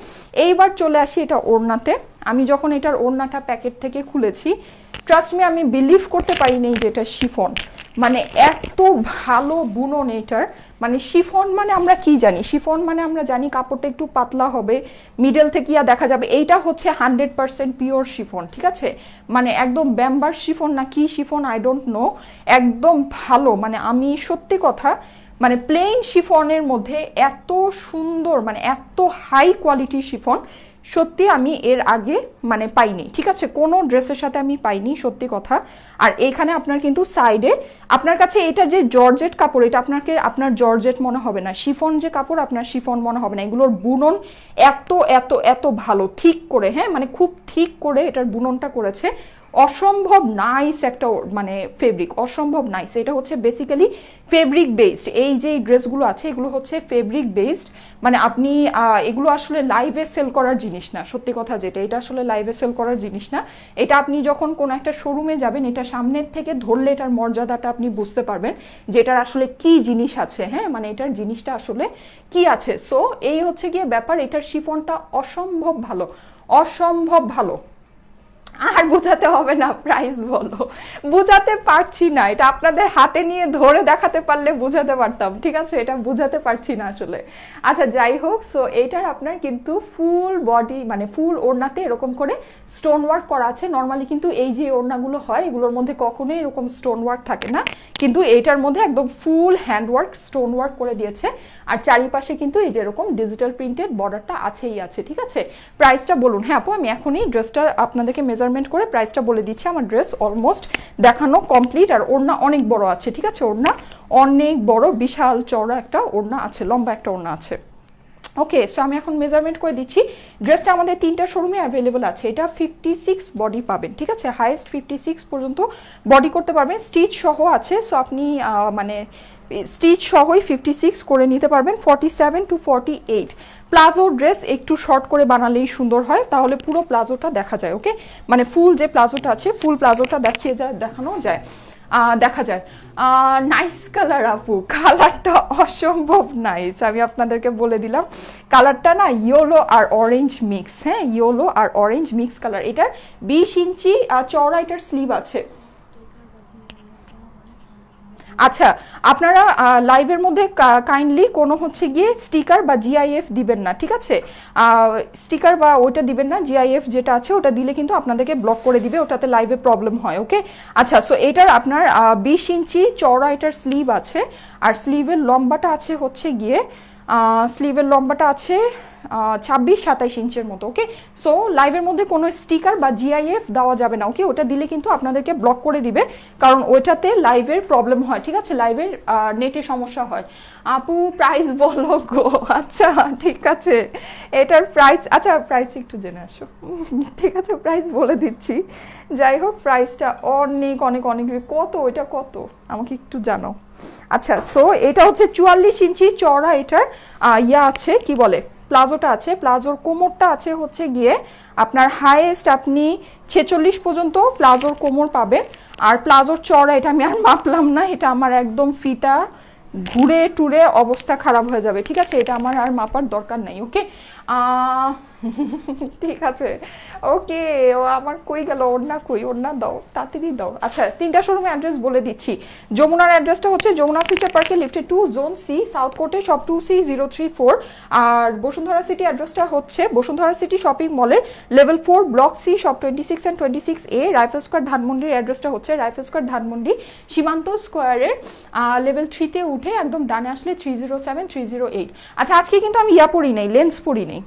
এইবার চলে আসি এটা ওড়নাতে। আমি যখন এটার ওড়নাটা প্যাকেট থেকে খুলেছি, ট্রাস্ট মি, আমি বিলিভ করতে পারিনি যে এটা শিফন। মানে এত ভালো বুনন এটার। মানে শিফন মানে আমরা কি জানি, শিফন মানে আমরা জানি কাপড়টা একটু পাতলা হবে, মিডল থেকে দেখা যাবে। এইটা হচ্ছে 100% পিওর শিফন, ঠিক আছে। মানে একদম ব্যাম্বার শিফন না কি শিফন আই ডোন্ট নো, একদম ভালো। মানে আমি সত্যি কথা, মানে প্লেন শিফনের মধ্যে এত সুন্দর, মানে এত হাই কোয়ালিটি শিফন সত্যি আমি এর আগে মানে পাইনি, ঠিক আছে। কোনো ড্রেসের সাথে আমি পাইনি, সত্যি কথা। আর এখানে আপনার কিন্তু সাইডে আপনার কাছে এটা যে জর্জেট কাপড়, এটা আপনার জর্জেট মনে হবে না, শিফন যে কাপড় আপনার শিফন মনে হবে না। এগুলোর বুনন এত এত এত ভালো, ঠিক করে। হ্যাঁ, মানে খুব ঠিক করে এটার বুননটা করেছে। অসম্ভব নাইস একটা মানে ফেব্রিক, অসম্ভব নাইস। এটা হচ্ছে বেসিক্যালি ফেব্রিক বেসড। এই যে ড্রেসগুলো আছে এগুলো হচ্ছে ফেব্রিক বেসড। মানে আপনি এগুলো আসলে লাইভে সেল করার জিনিস না, সত্যি কথা যেটা, এটা আসলে লাইভে সেল করার জিনিস না। এটা আপনি যখন কোনো একটা শোরুমে যাবেন, এটা সামনের থেকে ধরলে এটার মর্যাদাটা আপনি বুঝতে পারবেন যে এটার আসলে কি জিনিস আছে। হ্যাঁ, মানে এটার জিনিসটা আসলে কি আছে। সো এই হচ্ছে গিয়ে ব্যাপার। এটার শিফনটা অসম্ভব ভালো, অসম্ভব ভালো। আর বোঝাতে হবে না, প্রাইস বলো। বোঝাতে পারছি না, এটা আপনাদের হাতে নিয়ে ধরে দেখাতে পারলে বোঝাতে পারতাম, ঠিক আছে, এটা বোঝাতে পারছি না আসলে। আচ্ছা যাই হোক, সো এইটার আপনার কিন্তু ফুল বডি মানে ফুল ওড়নাতে এরকম করে স্টোন ওয়ার্ক করা আছে। নর্মালি কিন্তু এই যে ওড়নাগুলো হয় এগুলোর মধ্যে কখনোই এরকম স্টোন ওয়ার্ক থাকে না, কিন্তু এইটার মধ্যে একদম full hand work stone work করে দিয়েছে। আর চারিপাশে কিন্তু এই যে এরকম ডিজিটাল প্রিন্টেড বর্ডারটা আছেই আছে, ঠিক আছে। প্রাইসটা বলুন। হ্যাঁ আপু, আমি এখনই ড্রেসটা আপনাদেরকে মেজারমেন্ট করে প্রাইসটা বলে দিচ্ছি। আমার ড্রেস অলমোস্ট দেখানো কমপ্লিট, আর ওড়না অনেক বড় আছে, ঠিক আছে, ওড়না অনেক বড়, বিশাল চওড়া একটা ওড়না আছে, লম্বা একটা ওড়না আছে। ওকে, সো আমি এখন মেজারমেন্ট করে দিচ্ছি। ড্রেসটা আমাদের 3টা শোরুমে অ্যাভেলেবল আছে। এটা 56 বডি পাবেন, ঠিক আছে, হাইয়েস্ট 56 পর্যন্ত বডি করতে পারবেন, স্টিচ সহ আছে। সো আপনি মানে স্টিচ সহই 56 করে নিতে পারবেন, 47 to 48। প্লাজো ড্রেস একটু শর্ট করে বানালেই সুন্দর হয়, তাহলে পুরো প্লাজোটা দেখা যায়। ওকে, মানে ফুল যে প্লাজোটা আছে ফুল প্লাজোটা দেখানো যায়, দেখা যায়। নাইস কালার আপু, কালারটা অসম্ভব নাইস, আমি আপনাদেরকে বলে দিলাম। কালারটা না ইয়েলো আর অরেঞ্জ মিক্স, হ্যাঁ ইয়েলো আর অরেঞ্জ মিক্স কালার। এটার 20 ইঞ্চি চওড়া এটার স্লিভ আছে। আচ্ছা, আপনারা লাইভের মধ্যে কাইন্ডলি কোনো হচ্ছে গিয়ে স্টিকার বা জিআইএফ দিবেন না, ঠিক আছে, স্টিকার বা ওটা দিবেন না, জিআইএফ যেটা আছে ওটা দিলে কিন্তু আপনাদেরকে ব্লক করে দিবে, ওটাতে লাইভে প্রবলেম হয়। ওকে, আচ্ছা, সো এটার আপনার 20 ইঞ্চি চওড়া এটার স্লিভ আছে, আর স্লিভের লম্বাটা আছে হচ্ছে গিয়ে 26-27 ইঞ্চের মতো। ওকে, সো লাইভের মধ্যে কোনো স্টিকার বা জিআইএফ দেওয়া যাবে না। ওকে, ওটা দিলে কিন্তু আপনাদেরকে ব্লক করে দিবে, কারণ ওইটাতে লাইভের প্রবলেম হয়, ঠিক আছে, লাইভের নেটে সমস্যা হয়। আপু প্রাইস বলো গো। আচ্ছা ঠিক আছে, এটার প্রাইস, আচ্ছা প্রাইস একটু জেনে আসো, ঠিক আছে, প্রাইস বলে দিচ্ছি। যাই হোক, প্রাইসটা অনেক অনেক অনেক, কত এটা কত আমাকে একটু জানো। আচ্ছা, সো এটা হচ্ছে 44 ইঞ্চি চওড়া এটার আছে, কি বলে, প্লাজোটা আছে। প্লাজোর কোমরটা আছে হচ্ছে গিয়ে আপনার হাইয়েস্ট আপনি 46 পর্যন্ত প্লাজোর কোমর পাবেন। আর প্লাজোর চওড়া এটা আমি আর মাপলাম না, এটা আমার একদম ফিতা ঘুরে টুরে অবস্থা খারাপ হয়ে যাবে, ঠিক আছে, এটা আমার আর মাপার দরকার নাই। ওকে, ঠিক আছে, ওকে, ও আমার কই গেল, ওড়না কই, ওড়না দাও তাড়াতাড়ি দাও। আচ্ছা, 3টা শোরুমে অ্যাড্রেস বলে দিচ্ছি। যমুনার অ্যাড্রেসটা হচ্ছে যমুনা ফিউচার পার্কে লিফটেড 2 জোন সি, সাউথ কোর্টে শপ 2C034। আর বসুন্ধরা সিটি অ্যাড্রেসটা হচ্ছে বসুন্ধরা সিটি শপিং মলের level 4 block C, shop 26 and 26A। Rifle square ধানমন্ডির অ্যাড্রেসটা হচ্ছে রাইফেল স্কোয়ার ধানমন্ডি সীমান্ত স্কোয়ারের লেভেল 3তে উঠে একদম ডানে আসলে 307 308। আচ্ছা, আজকে কিন্তু আমি পরি নাই, লেন্স পরি নেই,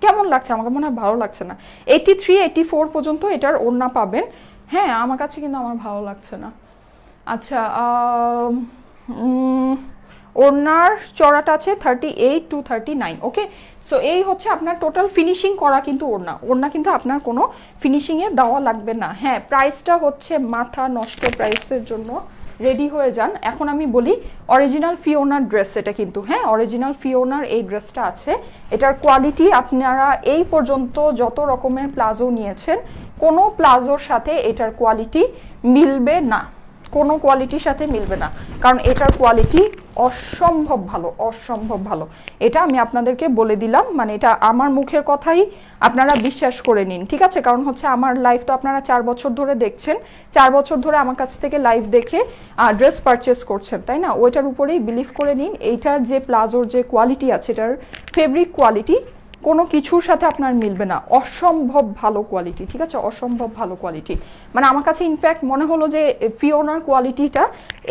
কেমন লাগছে, আমাকে মনে হয় ভালো লাগছে না। 83 84 পর্যন্ত এটার ওড়না পাবেন। হ্যাঁ, আমার কাছে কিন্তু আমার ভালো লাগছে না। আচ্ছা, ওড়নার চড়াটা আছে 38 to 39। ওকে, সো এই হচ্ছে আপনার টোটাল ফিনিশিং করা কিন্তু ওড়না কিন্তু আপনার কোনো ফিনিশিংয়ে দেওয়া লাগবে না। হ্যাঁ, প্রাইসটা হচ্ছে মাথা নষ্ট প্রাইসের জন্য রেডি হয়ে যান। এখন আমি বলি অরিজিনাল ফিওনার ড্রেস এটা কিন্তু, হ্যাঁ অরিজিনাল ফিওনার এই ড্রেসটা আছে। এটার কোয়ালিটি আপনারা এই পর্যন্ত যত রকমের প্লাজো নিয়েছেন কোনো প্লাজোর সাথে এটার কোয়ালিটি মিলবে না, কোনো কোয়ালিটির সাথে মিলবে না, কারণ এটার কোয়ালিটি অসম্ভব ভালো, অসম্ভব ভালো। এটা আমি আপনাদেরকে বলে দিলাম, মানে এটা আমার মুখের কথাই আপনারা বিশ্বাস করে নিন, ঠিক আছে, কারণ হচ্ছে আমার লাইফ তো আপনারা 4 বছর ধরে দেখছেন, 4 বছর ধরে আমার কাছ থেকে লাইভ দেখে ড্রেস পারচেস করছেন, তাই না, ওইটার উপরেই বিলিভ করে নিন। এইটার যে প্লাজোর যে কোয়ালিটি আছে, এটার ফেব্রিক কোয়ালিটি কোনো কিছুর সাথে আপনার মিলবে না, অসম্ভব ভালো কোয়ালিটি, ঠিক আছে, অসম্ভব ভালো কোয়ালিটি। মানে আমার কাছে ইনফ্যাক্ট মনে হলো যে ফিওনার কোয়ালিটিটা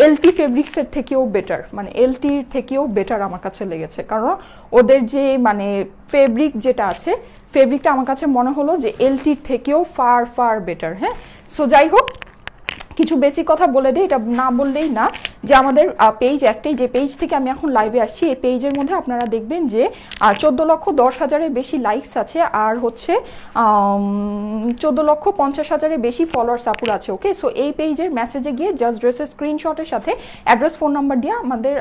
এলটি ফেব্রিক্সের থেকেও বেটার, মানে এলটির থেকেও বেটার আমার কাছে লেগেছে, কারণ ওদের যে মানে ফেব্রিক যেটা আছে, ফেব্রিকটা আমার কাছে মনে হলো যে এলটির থেকেও ফার ফার বেটার। হ্যাঁ, সো যাই হোক, কিছু বেসিক কথা বলে দিই, এটা না বললেই না, যে আমাদের পেজ একটাই, যে পেজ থেকে আমি এখন লাইভে আসছি, এই পেজের মধ্যে আপনারা দেখবেন যে 14,10,000-এর বেশি লাইকস আছে, আর হচ্ছে 14,50,000-এর বেশি ফলোয়ার্স আপুর আছে। ওকে, সো এই পেজের মেসেজে গিয়ে জাস্ট ড্রেসের স্ক্রিনশটের সাথে অ্যাড্রেস ফোন নাম্বার দিয়ে আমাদের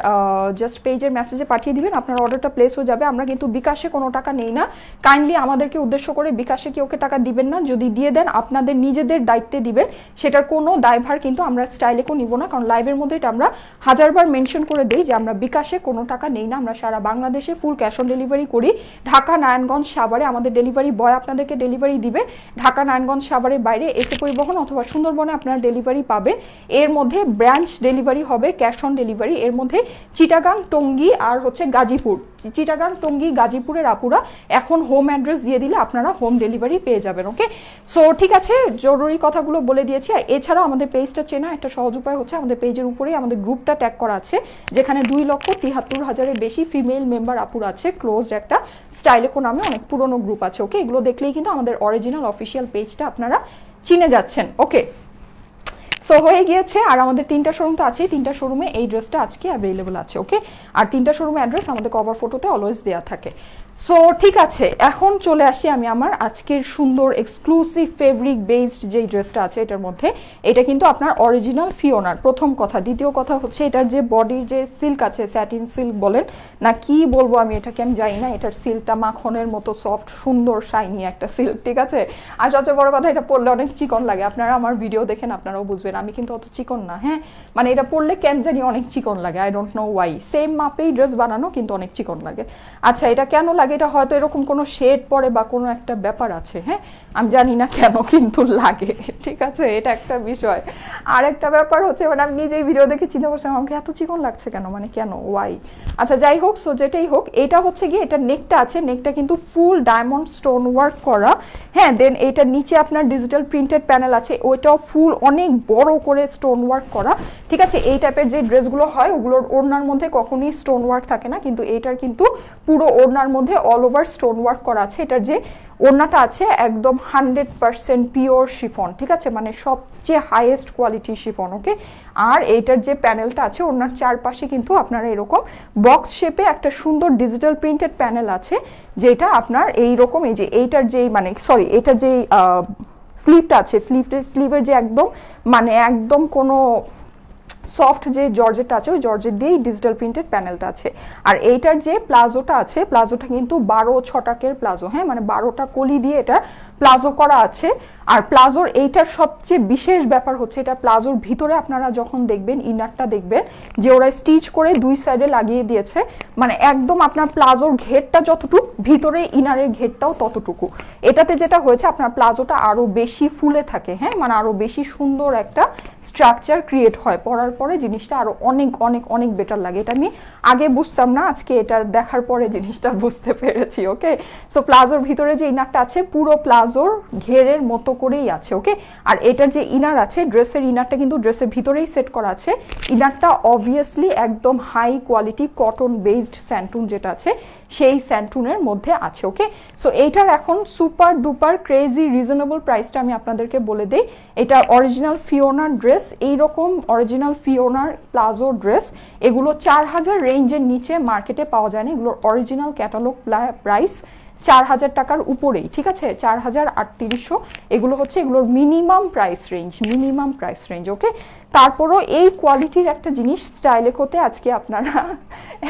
জাস্ট পেজের মেসেজে পাঠিয়ে দিবেন, আপনার অর্ডারটা প্লেস হয়ে যাবে। আমরা কিন্তু বিকাশে কোনো টাকা নেই না, কাইন্ডলি আমাদেরকে উদ্দেশ্য করে বিকাশে কি ওকে টাকা দিবেন না, যদি দিয়ে দেন আপনাদের নিজেদের দায়িত্বে দিবেন, সেটার কোনো দায় দায়ভার কিন্তু আমরা স্টাইলেকও নিব না, কারণ লাইভের মধ্যে এটা আমরা হাজারবার মেনশন করে দিই যে আমরা বিকাশে কোনো টাকা নেই না, আমরা সারা বাংলাদেশে ফুল ক্যাশ অন ডেলিভারি করি। ঢাকা, নারায়ণগঞ্জ, সাভারে আমাদের ডেলিভারি বয় আপনাদেরকে ডেলিভারি দিবে। ঢাকা, নারায়ণগঞ্জ, সাভারের বাইরে এসে পরিবহন অথবা সুন্দরবনে আপনারা ডেলিভারি পাবেন। এর মধ্যে ব্রাঞ্চ ডেলিভারি হবে ক্যাশ অন ডেলিভারি। এর মধ্যে চিটাগাং, টঙ্গী আর হচ্ছে গাজীপুর। চিটাগাং, টঙ্গী, গাজীপুরের আপুরা এখন হোম অ্যাড্রেস দিয়ে দিলে আপনারা হোম ডেলিভারি পেয়ে যাবেন। ওকে, সো ঠিক আছে, জরুরি কথাগুলো বলে দিয়েছি। আর এছাড়াও আমাদের পেজটা চেনা একটা সহজ উপায় হচ্ছে আমাদের পেজের উপরেই আমাদের গ্রুপটা ট্যাগ করা আছে, যেখানে 2,73,000-এর বেশি ফিমেল মেম্বার আপুরা আছে। ক্লোজড একটা স্টাইলেকো নামে অনেক পুরনো গ্রুপ আছে। ওকে, এগুলো দেখলেই কিন্তু আমাদের অরিজিনাল অফিসিয়াল পেজটা আপনারা চিনে যাচ্ছেন। ওকে, সো হয়ে গিয়েছে। আর আমাদের 3টা শোরুম তো আছেই, 3টা শোরুমে এই ড্রেসটা আজকে অ্যাভেলেবল আছে। ওকে, আর 3টা শোরুমে অ্যাড্রেস আমাদের কভার ফটোতে অলওয়েজ দেওয়া থাকে। সো ঠিক আছে, এখন চলে আসি আমি আমার আজকের সুন্দর এক্সক্লুসিভ ফেব্রিক বেসড যেই ড্রেসটা আছে এটার মধ্যে। এটা কিন্তু আপনার অরিজিনাল ফিওনার, প্রথম কথা। দ্বিতীয় কথা হচ্ছে এটার যে বডির যে সিল্ক আছে, স্যাটিন সিল্ক বলেন না কি বলবো আমি এটাকে, আমি জানি না, এটার সিল্কটা মাখনের মতো সফট, সুন্দর, শাইনি একটা সিল্ক। ঠিক আছে, আর সবচেয়ে বড় কথা এটা পরলে অনেক চিকন লাগে। আপনারা আমার ভিডিও দেখেন আপনারাও বুঝবেন, আমি কিন্তু অত চিকন না। হ্যাঁ, মানে এটা পরলে কেন জানি অনেক চিকন লাগে, I don't know why. Same মাপেই ড্রেস বানানো কিন্তু অনেক চিকন লাগে। আচ্ছা, এটা কেন লাগে? এটা হয়তো এরকম কোনো শেড পরে বা কোনো একটা ব্যাপার আছে, হ্যাঁ, আমি জানি না কেন, কিন্তু লাগে। ঠিক আছে, এটা একটা বিষয়। আর একটা ব্যাপার হচ্ছে মানে আমি নিজেই ভিডিও দেখে চিন্তা করছিলাম আমাকে এত চিকন লাগছে কেন, মানে কেন, ওয়াই। আচ্ছা যাই হোক, সো যেটাই হোক, এটা হচ্ছে গিয়ে এটা নেকটা আছে, নেকটা কিন্তু ফুল ডায়মন্ড স্টোন ওয়ার্ক করা। হ্যাঁ, দেন এইটার নিচে আপনার ডিজিটাল প্রিন্টেড প্যানেল আছে, ওইটাও ফুল অনেক বড় করে স্টোন ওয়ার্ক করা। ঠিক আছে, এই টাইপের যে ড্রেসগুলো হয় ওগুলোর ওড়নার মধ্যে কখনোই স্টোন ওয়ার্ক থাকে না, কিন্তু এইটার কিন্তু পুরো ওড়নার মধ্যে অল ওভার স্টোন ওয়ার্ক করা আছে। এটার যে ওড়নাটা আছে একদম 100% পিওর শিফন। ঠিক আছে, মানে সবচেয়ে হাইয়েস্ট কোয়ালিটির শিফন। ওকে, আর এইটার যে প্যানেলটা আছে ওড়নার চারপাশে কিন্তু আপনারা এরকম বক্স শেপে একটা সুন্দর ডিজিটাল প্রিন্টেড প্যানেল আছে, যেটা আপনার এইরকম এই যে এইটার যেই মানে সরি এটার যেই স্লিভটা আছে, স্লিভের যে একদম মানে একদম কোনো সফট যে জর্জেটটা আছে ওই জর্জেট দিয়েই ডিজিটাল প্রিন্টেড প্যানেলটা আছে। আর এইটার যে প্লাজোটা আছে, প্লাজোটা কিন্তু 12 ছটাকের প্লাজো। হ্যাঁ, মানে 12টা কলি দিয়ে এটা প্লাজো করা আছে। আর প্লাজোর এইটার সবচেয়ে বিশেষ ব্যাপার হচ্ছে এটা প্লাজোর ভিতরে আপনারা যখন দেখবেন ইনারটা দেখবেন যে ওরা স্টিচ করে দুই সাইডে লাগিয়ে দিয়েছে, মানে একদম আপনার প্লাজোর ঘেরটা যতটুকু ভিতরে ইনারের ঘেরটাও ততটুকু। এটাতে যেটা হয়েছে আপনার প্লাজোটা আরো বেশি ফুলে থাকে। হ্যাঁ, মানে আরো বেশি সুন্দর একটা স্ট্রাকচার ক্রিয়েট হয়, পরার পরে জিনিসটা আরো অনেক অনেক অনেক বেটার লাগে। এটা আমি আগে বুঝতাম না, আজকে এটা দেখার পরে জিনিসটা বুঝতে পেরেছি। ওকে, সো প্লাজোর ভিতরে যে ইনারটা আছে পুরো প্লাজোর ঘেরের মতো করেই আছে। ওকে, আর এটার যে ইনার আছে ড্রেসের ইনারটা কিন্তু ড্রেসের ভিতরেই সেট করা আছে। ইনারটা অবভিয়াসলি একদম হাই কোয়ালিটি কটন বেসড স্যান্টুন যেটা আছে সেই স্যান্টুনের মধ্যে আছে। ওকে, সো এইটার এখন সুপার ডুপার ক্রেজি রিজনেবল প্রাইসটা আমি আপনাদেরকে বলে দেই। এটা অরিজিনাল ফিওনার ড্রেস, এইরকম অরিজিনাল ফিওনার প্লাজো ড্রেস এগুলো 4000 রেঞ্জের নিচে মার্কেটে পাওয়া যায় না। এগুলোর অরিজিনাল ক্যাটালগ প্রাইস 4000 টাকার উপরেই। ঠিক আছে, 4800 এগুলো হচ্ছে এগুলোর মিনিমাম প্রাইস রেঞ্জ। ওকে, তারপরও এই কোয়ালিটির একটা জিনিস স্টাইলেকোতে আজকে আপনারা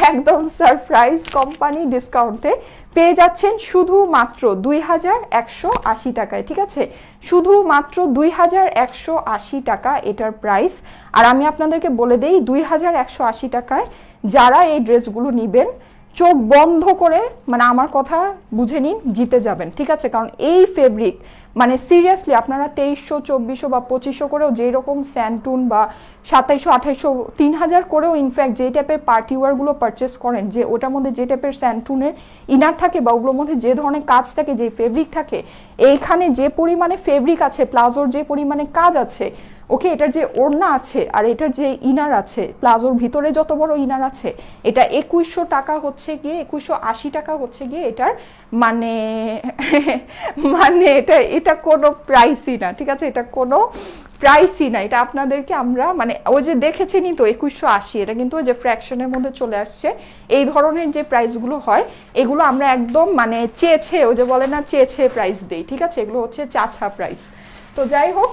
একদম সারপ্রাইজ কোম্পানি ডিসকাউন্টে পেয়ে যাচ্ছেন শুধুমাত্র 2180 টাকায়। ঠিক আছে, শুধুমাত্র 2180 টাকা এটার প্রাইস। আর আমি আপনাদেরকে বলে দেই 2180 টাকায় যারা এই ড্রেসগুলো নিবেন চোখ বন্ধ করে মানে আমার কথা বুঝে নিন, জিতে যাবেন। ঠিক আছে, কারণ এই ফেব্রিক মানে সিরিয়াসলি আপনারা 2300, 2400 বা 2500 করেও যেই রকম স্যান্টুন বা 2700, 2800, 3000 করেও ইনফ্যাক্ট যে টাইপের পার্টি ওয়ারগুলো পারচেস করেন, যে ওটার মধ্যে যে টাইপের স্যান্টুনের ইনার থাকে বা ওগুলোর মধ্যে যে ধরনের কাজ থাকে, যে ফেব্রিক থাকে, এইখানে যে পরিমাণে ফেব্রিক আছে, প্লাজোর যে পরিমাণে কাজ আছে, ওকে, এটার যে ওড়না আছে আর এটার যে ইনার আছে, প্লাজোর ভিতরে যত বড় ইনার আছে, এটা 2100 টাকা হচ্ছে গিয়ে 2180 টাকা হচ্ছে গিয়ে এটার মানে মানে এটা কোনো প্রাইসই না। ঠিক আছে, এটা কোনো প্রাইসই না। এটা আপনাদেরকে আমরা মানে ওই যে দেখেছেনই তো 2180, এটা কিন্তু ওই যে ফ্র্যাকশনের মধ্যে চলে আসছে। এই ধরনের যে প্রাইসগুলো হয় এগুলো আমরা একদম মানে চেয়েছে ওই যে বলে না চেয়েছে প্রাইস দেই। ঠিক আছে, এগুলো হচ্ছে চাচা প্রাইস। তো যাই হোক,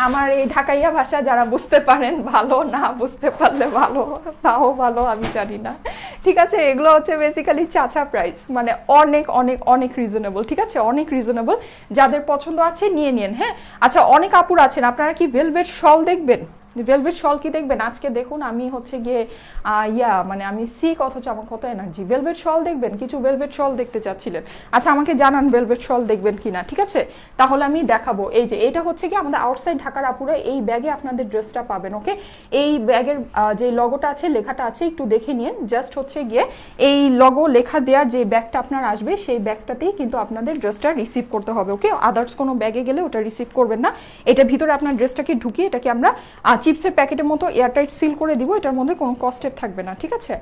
আমার এই ঢাকাইয়া ভাষা যারা বুঝতে পারেন ভালো, না বুঝতে পারলে ভালো, তাও ভালো, আমি জানি না। ঠিক আছে, এগুলো হচ্ছে বেসিক্যালি চাচা প্রাইস, মানে অনেক অনেক অনেক রিজনেবল, ঠিক আছে, অনেক রিজনেবল। যাদের পছন্দ আছে নিয়ে নিন। হ্যাঁ, আচ্ছা, অনেক আপুর আছেন, আপনারা কি ভেলভেট শল দেখবেন? ভেলভেট শল কি দেখবেন আজকে? দেখুন আমি হচ্ছে গিয়ে মানে আমি সিক, অথচ আমার কত এনার্জি। ভেলভেট শল দেখবেন? কিছু ভেলভেট শল দেখতে চাচ্ছিলেন, আচ্ছা আমাকে জানান ভেলভেট শল দেখবেন কিনা, ঠিক আছে, তাহলে আমি দেখাবো। এই যে এটা হচ্ছে কি আমাদের আউটসাইড ঢাকার আপুরা এই ব্যাগে আপনাদের ড্রেসটা পাবেন। ওকে, এই ব্যাগের যে লগোটা আছে, লেখাটা আছে, একটু দেখে নিন। জাস্ট হচ্ছে গিয়ে এই লগো লেখা দেওয়ার যে ব্যাগটা আপনার আসবে, সেই ব্যাগটাতেই কিন্তু আপনাদের ড্রেসটা রিসিভ করতে হবে। ওকে, আদার্স কোনো ব্যাগে গেলে ওটা রিসিভ করবেন না। এটার ভিতরে আপনার ড্রেসটাকে ঢুকিয়ে এটাকে আমরা চিপসের প্যাকেটের মতো এয়ারটাইট সিল করে দিব, এটার মধ্যে কোনো কস্টেপ থাকবে না, ঠিক আছে।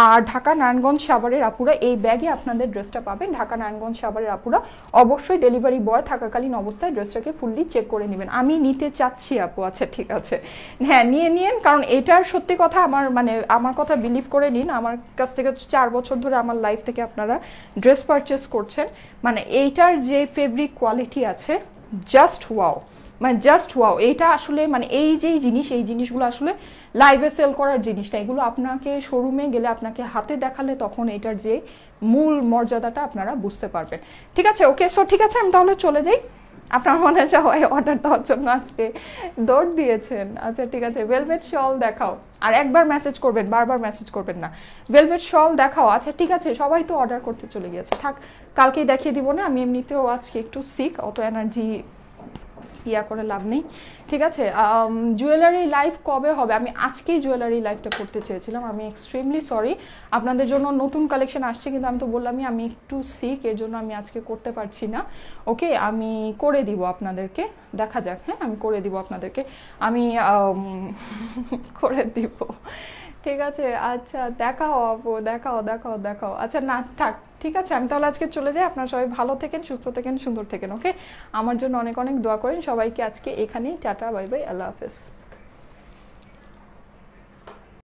আর ঢাকা নারায়ণগঞ্জ সাভারের আপুরা এই ব্যাগে আপনাদের ড্রেসটা পাবেন। ঢাকা নারায়ণগঞ্জ সাভারের আপুরা অবশ্যই ডেলিভারি বয় থাকাকালীন অবস্থায় ড্রেসটাকে ফুললি চেক করে নেবেন। আমি নিতে চাচ্ছি আপু, আচ্ছা ঠিক আছে, হ্যাঁ নিয়ে নিন, কারণ এটার সত্যি কথা আমার কথা বিলিভ করে নিন, আমার কাছ থেকে 4 বছর ধরে আমার লাইফ থেকে আপনারা ড্রেস পারচেস করছেন, মানে এইটার যে ফেব্রিক কোয়ালিটি আছে জাস্ট ওয়াও, মানে জাস্ট ওয়াও। এইটা আসলে মানে এই জিনিসগুলো আসলে লাইভে সেল করার জিনিস না, এগুলো আপনাকে শোরুমে গেলে আপনাকে হাতে দেখালে তখন এটার যে মূল মর্যাদাটা আপনারা বুঝতে পারবেন, ঠিক আছে। ওকে, সো ঠিক আছে, আমি তাহলে চলে যাই। আপনার মনে সবাই অর্ডার দেওয়ার জন্য আজকে দৌড় দিয়েছেন। আচ্ছা ঠিক আছে, ভেলভেট শল দেখাও, আর একবার মেসেজ করবেন, বারবার মেসেজ করবেন না। ভেলভেট শল দেখাও, আচ্ছা ঠিক আছে, সবাই তো অর্ডার করতে চলে গিয়েছে, থাক কালকেই দেখিয়ে দিব না, আমি এমনিতেও আজকে একটু সিক, অত এনার্জি করে লাভ নেই, ঠিক আছে। জুয়েলারি লাইভ কবে হবে? আমি আজকেই জুয়েলারি লাইভটা করতে চেয়েছিলাম, আমি এক্সট্রিমলি সরি। আপনাদের জন্য নতুন কালেকশন আসছে, কিন্তু আমি তো বললামই আমি একটু সিক, এর জন্য আমি আজকে করতে পারছি না। ওকে, আমি করে দিব আপনাদেরকে, দেখা যাক। হ্যাঁ, আমি করে দিব আপনাদেরকে, আমি করে দিব, ঠিক আছে। আচ্ছা দেখাও আপু, দেখাও দেখাও দেখাও। আচ্ছা না থাক, ঠিক আছে, আমি তাহলে আজকে চলে যাই। আপনারা সবাই ভালো থেকেন, সুস্থ থেকেন, সুন্দর থেকেন। ওকে, আমার জন্য অনেক অনেক দোয়া করেন। সবাইকে আজকে এখানেই টাটা, বাই বাই, আল্লাহ হাফেজ।